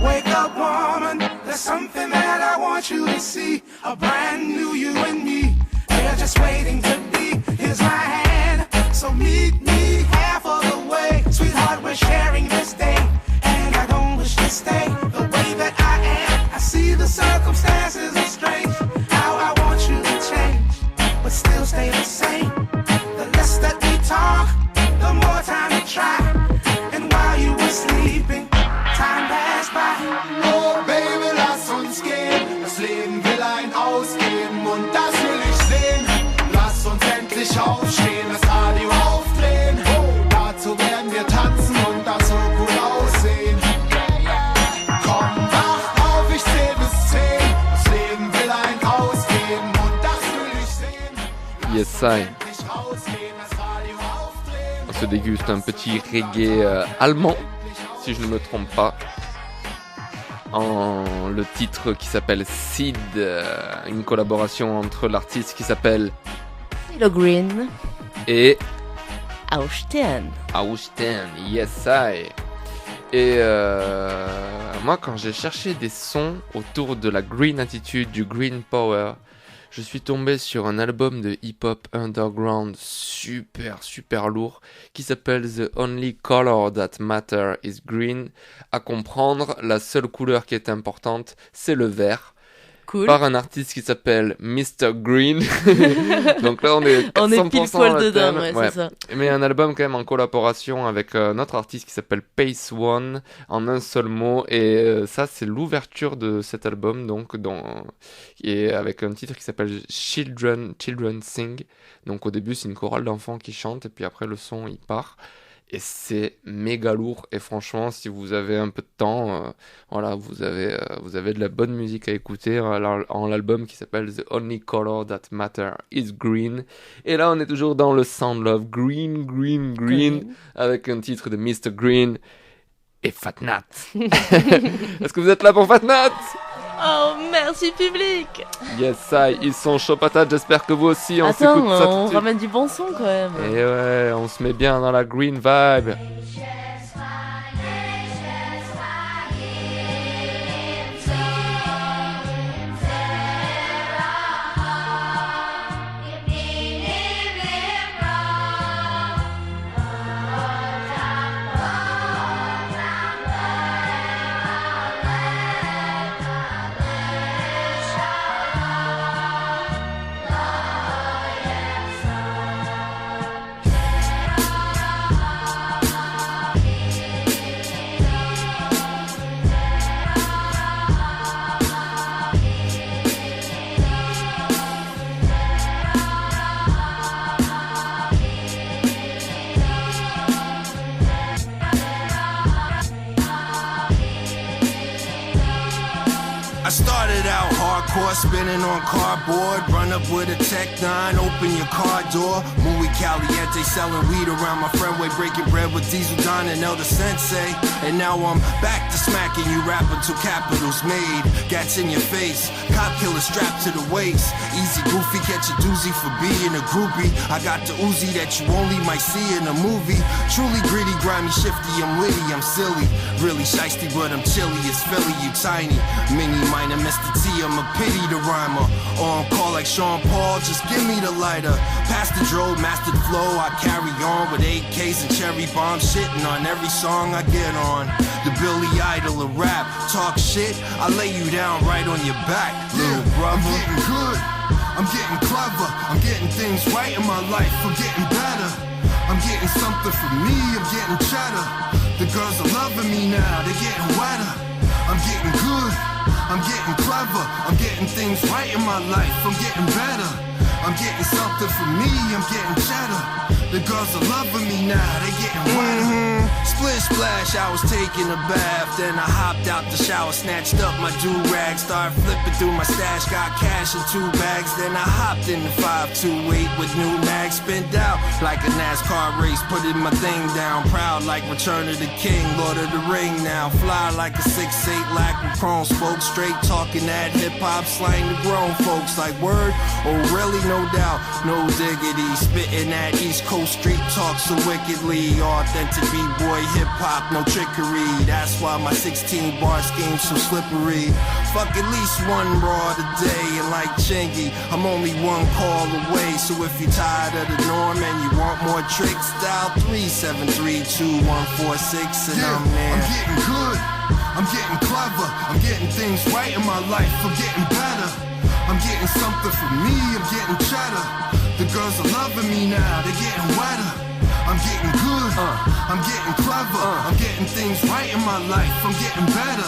Wake up, woman. There's something that I want you to see. A brand new you and me. They're just waiting to be. Here's my hand. So meet me half of the way. Sweetheart, we're sharing this day. And I don't wish to stay the way that I am. I see the circumstances are strange. How I want you to change, but still stay the same. The less that we talk, the more time we try. And while you were sleeping, time passed by. Oh, Baby, lass uns gehen. Das Leben will ein ausgeben und das will ich sehen. Lass uns endlich aufstehen, das Radio aufdrehen. Oh, dazu werden wir tanzen und das so cool aussehen. Komm, wach auf, ich zähl bis 10. Das Leben will ein ausgeben und das will ich sehen. Yes, Endlich rausgehen, das Radio aufdrehen. On se déguste un petit reggae allemand, si je ne me trompe pas. En le titre qui s'appelle Seed, une collaboration entre l'artiste qui s'appelle CeeLo Green. et Aufstehen. Aufstehen, yes I. Et moi quand j'ai cherché des sons autour de la green attitude, du green power, je suis tombé sur un album de hip-hop underground super lourd qui s'appelle The Only Color That Matter Is Green. À comprendre, la seule couleur qui est importante, c'est le vert. Cool. Par un artiste qui s'appelle Mr. Green. Donc là, on est 100% On est pile poil dans le dedans, thème. ouais, c'est ça. Mais un album quand même en collaboration avec notre artiste qui s'appelle Pace One, en un seul mot. Et ça, c'est l'ouverture de cet album, donc, et avec un titre qui s'appelle Children Sing. Donc au début, c'est une chorale d'enfants qui chantent, et puis après, le son, il part. Et c'est méga lourd. Et franchement, si vous avez un peu de temps, voilà, vous avez de la bonne musique à écouter en l'album qui s'appelle The Only Color That Matter Is Green. Et là, on est toujours dans le Sound Love Green, Green, Green, avec un titre de Mr. Green et Fat Nat. Est-ce que vous êtes là pour Fat Nat? Oh, merci public. Yes, ça, ils sont chauds patates, j'espère que vous aussi. Attends, s'écoute ça on ramène du bon son quand même. Et ouais, on se met bien dans la green vibe. Started out hardcore, spinning on cardboard. Run up with a Tech 9, open your car door. Muy caliente, selling weed around my friendway. Breaking bread with Diesel Don and Elder Sensei. And now I'm back to smacking you rapping till capitals made. Gats in your face, cop killer strapped to the waist. Easy goofy, catch a doozy for being a groupie. I got the Uzi that you only might see in a movie. Truly gritty, grimy, shifty, I'm witty, I'm silly. Really shiesty, but I'm chilly, it's Philly, you tiny. Mini minor, Mr. T, I'm a pity the rhymer. On call like Sean Paul, just give me the lighter. Past the drove, mastered flow, I carry on with AKs and cherry bombs. Shitting on every song I get on. The Billy Idol of rap, talk shit, I lay you down right on your back, little brother. I'm getting good, I'm getting clever, I'm getting things right in my life, I'm getting better. I'm getting something for me, I'm getting cheddar. The girls are loving me now, they're getting wetter. I'm getting good, I'm getting clever, I'm getting things right in my life, I'm getting better. I'm getting something for me, I'm getting cheddar. The girls are loving me now, they getting wetter. Split splash, I was taking a bath. Then I hopped out the shower, snatched up my do-rag. Started flipping through my stash, got cash in 2 bags. Then I hopped in the 528 with new mags. Spinned out like a NASCAR race, putting my thing down. Proud like Return of the King, Lord of the Ring now. Fly like a 6'8" lack with chrome spoke. Straight talking that hip-hop slang to grown folks. Like word, oh really, no doubt, no diggity. Spitting that East Coast street talk so wickedly. Authentic B-boy hip-hop, no trickery. That's why my 16 bar scheme's so slippery. Fuck at least one raw today. And like Chingy, I'm only one call away. So if you're tired of the norm and you want more tricks, dial 373-2146 and I'm there. I'm getting good, I'm getting clever, I'm getting things right in my life, I'm getting better. I'm getting something for me, I'm getting cheddar. The girls are loving me now, they're getting wetter. I'm getting good, I'm getting clever, I'm getting things right in my life, I'm getting better.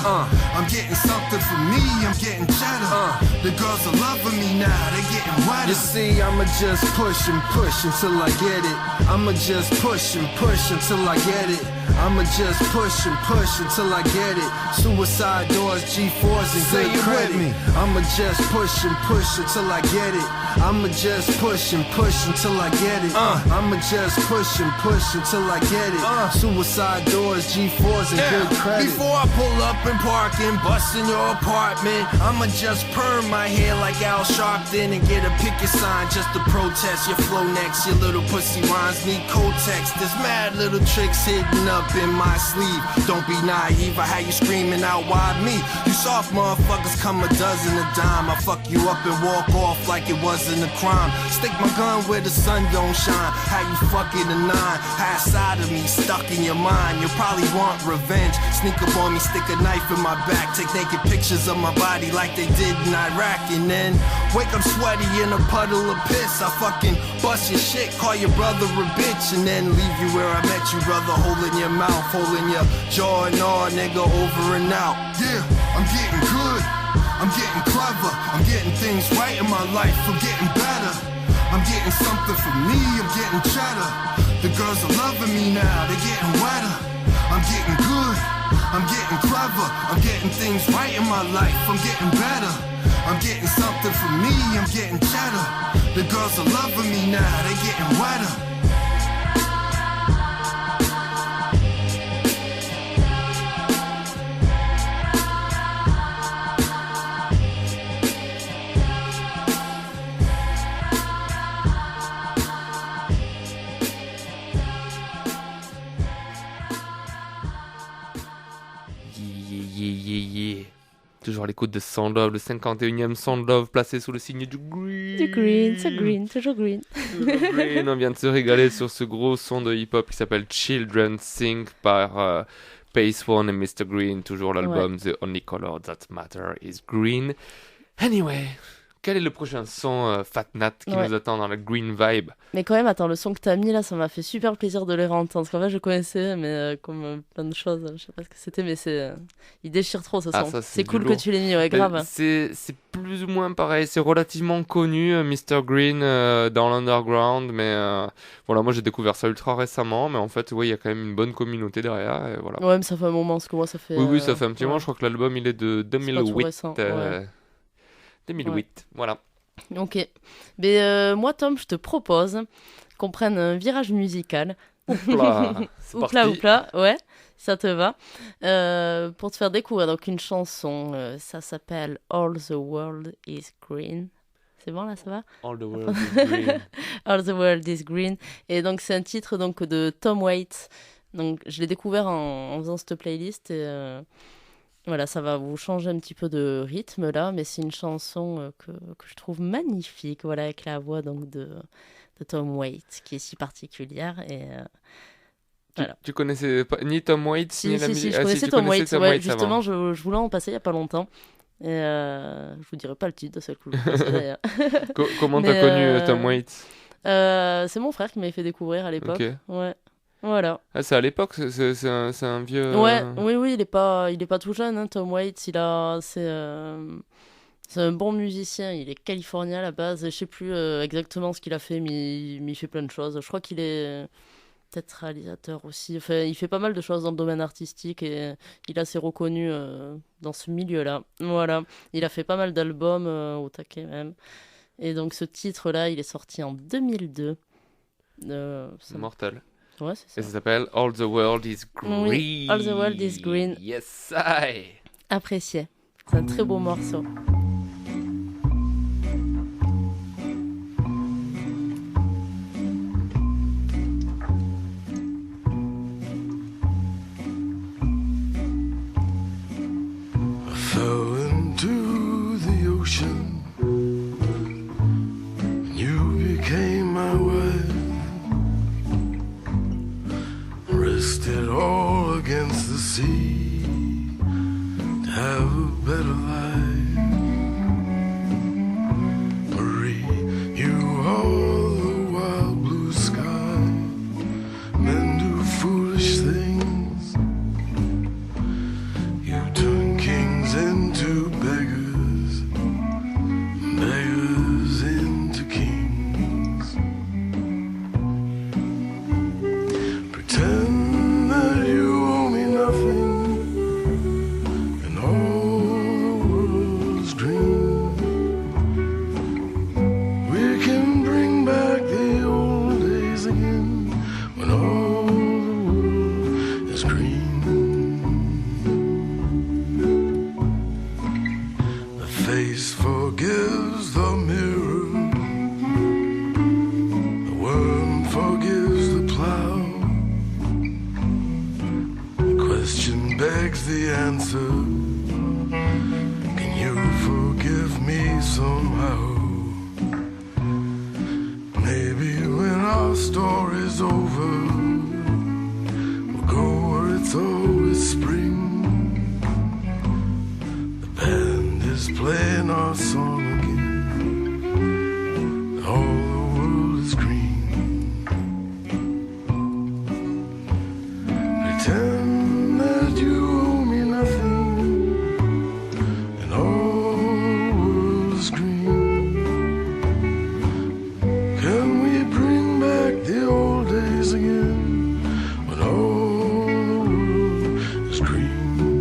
I'm getting something for me, I'm getting cheddar. The girls are loving me now, they're getting wetter. You see, I'ma just push and push until I get it. I'ma just push and push until I get it. I'ma just push and push until I get it. Suicide doors, G4s and good credit. I'ma just push and push until I get it. I'ma just push and push until I get it. I'ma just push and push until I get it. Suicide doors, G4s and good credit. Before I pull up and park and bust in your apartment, I'ma just perm my hair like Al Sharpton and get a picket sign just to protest your flow next. Your little pussy rhymes need Kotex. There's mad little tricks hidden up in my sleeve. Don't be naive, I had you screaming out, why me? You soft motherfuckers come a dozen a dime. I fuck you up and walk off like it wasn't a crime. Stick my gun where the sun don't shine. How you fucking a 9? Half side of me stuck in your mind. You'll probably want revenge. Sneak up on me, stick a knife in my back. Take naked pictures of my body like they did in Iraq. And then wake up sweaty in a puddle of piss. I fucking bust your shit, call your brother a bitch, and then leave you where I met you, brother. Holding your mouth, holding your jaw and all, nigga, over and out. Yeah, I'm getting good, I'm getting clever, I'm getting things right in my life, I'm getting better. I'm getting something for me, I'm getting cheddar. The girls are loving me now, they're getting I'm getting clever, I'm getting things right in my life, I'm getting better. I'm getting something for me, I'm getting cheddar. The girls are loving me now, they getting wetter. Toujours à l'écoute de Sound Love, le 51e Sound Love placé sous le signe du green. Du green, c'est green, toujours green. Toujours green. On vient de se régaler sur ce gros son de hip-hop qui s'appelle Children Sing par Pace One et Mr. Green. Toujours l'album The Only Color That Matter Is Green. Anyway, quel est le prochain son Fat Nat qui nous attend dans la green vibe? Mais quand même, attends, le son que t'as mis là, ça m'a fait super plaisir de les réentendre. Parce qu'en fait, je connaissais, mais comme plein de choses, je sais pas ce que c'était, mais il déchire trop ce son. Ça, c'est cool que tu l'aies mis, ouais, grave. C'est plus ou moins pareil, c'est relativement connu, Mr. Green dans l'underground, mais voilà, moi j'ai découvert ça ultra récemment, mais en fait, il y a quand même une bonne communauté derrière, et voilà. Ouais, mais ça fait un moment, parce que moi ça fait... Oui, ça fait un petit moment, je crois que l'album il est de 2008. Récent, 2008, voilà. Ok. Mais moi, Tom, je te propose qu'on prenne un virage musical. Oupla, c'est parti. Oupla, ouais, ça te va. Pour te faire découvrir donc une chanson, ça s'appelle All the World is Green. C'est bon là, ça va? All the World is Green. All the World is Green. Et donc c'est un titre donc de Tom Waits. Donc je l'ai découvert en faisant cette playlist et voilà, ça va vous changer un petit peu de rythme là, mais c'est une chanson que je trouve magnifique, voilà, avec la voix donc de Tom Waits qui est si particulière et voilà. Tu connaissais pas, ni Tom Waits ni la musique? Si, je connaissais Tom Waits, ouais, justement, je voulais en passer il y a pas longtemps. Et je vous dirai pas le titre de celle que je vous passais d'ailleurs. Comment t'as connu Tom Waits? C'est mon frère qui m'avait fait découvrir à l'époque. Okay. Ouais. Voilà. Ah, c'est à l'époque, c'est un vieux... Ouais, oui, il est pas tout jeune, hein, Tom Waits, c'est un bon musicien, il est californien à la base, je sais plus exactement ce qu'il a fait, mais il fait plein de choses. Je crois qu'il est peut-être réalisateur aussi, enfin, il fait pas mal de choses dans le domaine artistique et il est assez reconnu dans ce milieu-là. Voilà, il a fait pas mal d'albums au taquet même. Et donc ce titre-là, il est sorti en 2002. C'est mortel. Ouais, c'est ça. Et ça s'appelle All the World is Green. Oui, All the World is Green. Yes, I. Apprécié. C'est un très beau morceau. I fell into the ocean. You became my wife. Rested all against the sea to have a better life. Marie, you are the wild blue sky. Men do foolish things. You turn kings into beggars, beggars into kings. Pretend that you owe me nothing, and all the world's green. We can bring back the old days again, when all the world is green. The face forgives the mirror, the worm forgives the plow. The question begs the answer, can you forgive me somehow? Maybe when our story's over, we'll go where it's always spring. The band is playing our song again. All the world is green. Pretend that you owe me nothing, and all the world is green. Can we bring back the old days again, when all the world is green?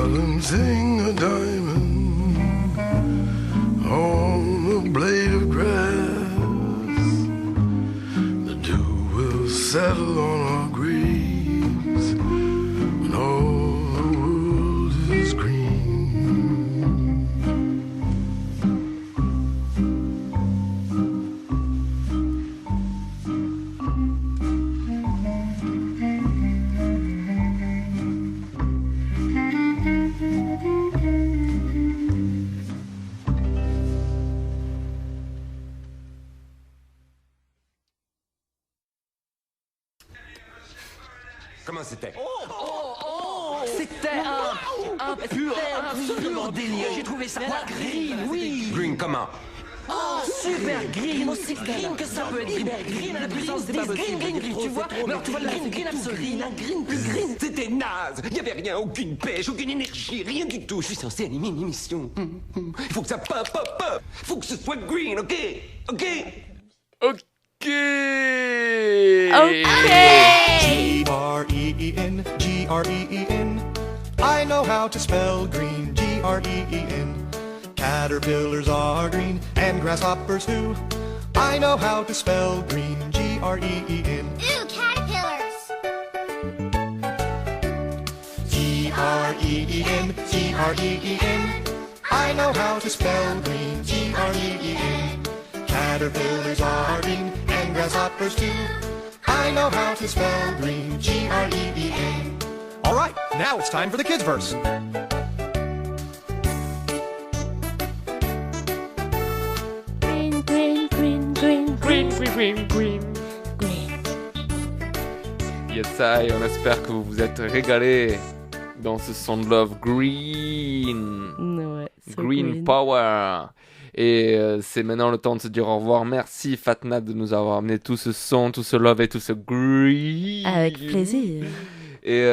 balancing a diamond on a blade of grass. The dew will settle on our graves when all the world is green. Comment c'était? C'était un pur délire. J'ai trouvé ça green, oui. Green comment? Oh, super green, aussi green que ça peut être green. Green à la puissance 10, green, tu vois. Mais alors tu vois le green absolu, un green plus green. C'était naze. Il y avait rien, aucune pêche, aucune énergie, rien du tout. Je suis censé animer une émission. Il faut que ça pop. Il faut que ce soit green, ok? Ok. G-R-E-E-N, G-R-E-E-N. I know how to spell green, G-R-E-E-N. Caterpillars are green and grasshoppers too. I know how to spell green, G-R-E-E-N. Ooh, caterpillars! G-R-E-E-N, G-R-E-E-N. I know how to spell green, G-R-E-E-N. Caterpillars are green and grasshoppers too. I know how to spell green, G-R-E-E-N. All right, now it's time for the kids' verse. Green, green, green, green, green, green, green, green. Yes, I, on espère que vous vous êtes régalés dans ce son de love green. Ouais, Green Power. Et c'est maintenant le temps de se dire au revoir. Merci Fatna de nous avoir amené tout ce son, tout ce love et tout ce green. Avec plaisir. Et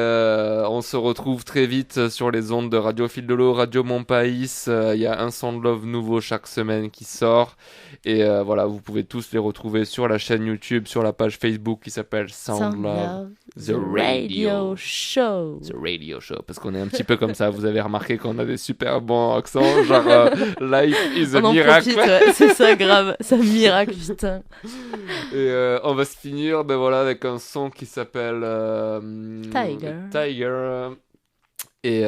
on se retrouve très vite sur les ondes de Radio Fil de l'eau, Radio Mon Pays. Il y a un son de love nouveau chaque semaine qui sort. Et voilà, vous pouvez tous les retrouver sur la chaîne YouTube, sur la page Facebook qui s'appelle Sound Love. The Radio Show. The Radio Show. Parce qu'on est un petit peu comme ça. Vous avez remarqué qu'on a des super bons accents. Genre, life is a miracle. Profite, ouais. C'est ça, grave. C'est un miracle, putain. Et on va se finir avec un son qui s'appelle Tiger. Et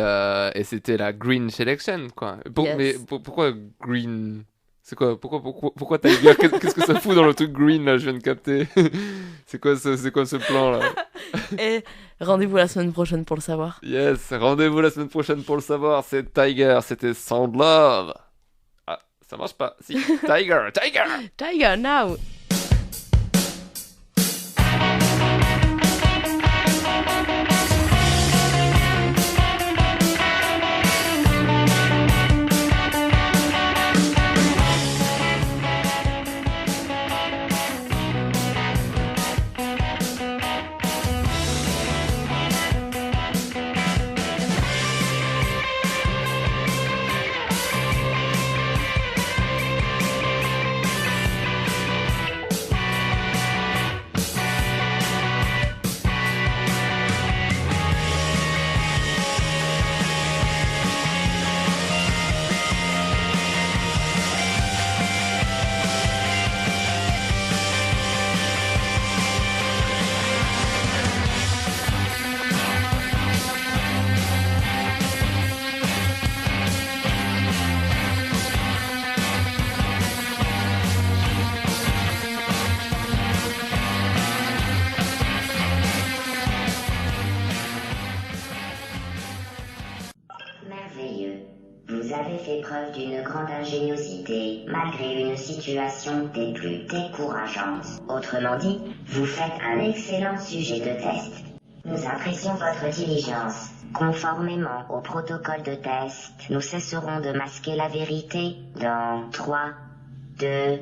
c'était la Green Selection, quoi. Mais pourquoi Green? C'est quoi? Pourquoi Tiger? Qu'est-ce que ça fout dans le truc green, là? Je viens de capter. C'est quoi ce plan, là? Et rendez-vous la semaine prochaine pour le savoir. Yes, rendez-vous la semaine prochaine pour le savoir. C'est Tiger, c'était Sound Love. Ah, ça marche pas. Si, Tiger. Tiger, now. Vous avez fait preuve d'une grande ingéniosité, malgré une situation des plus décourageantes. Autrement dit, vous faites un excellent sujet de test. Nous apprécions votre diligence. Conformément au protocole de test, nous cesserons de masquer la vérité dans 3, 2...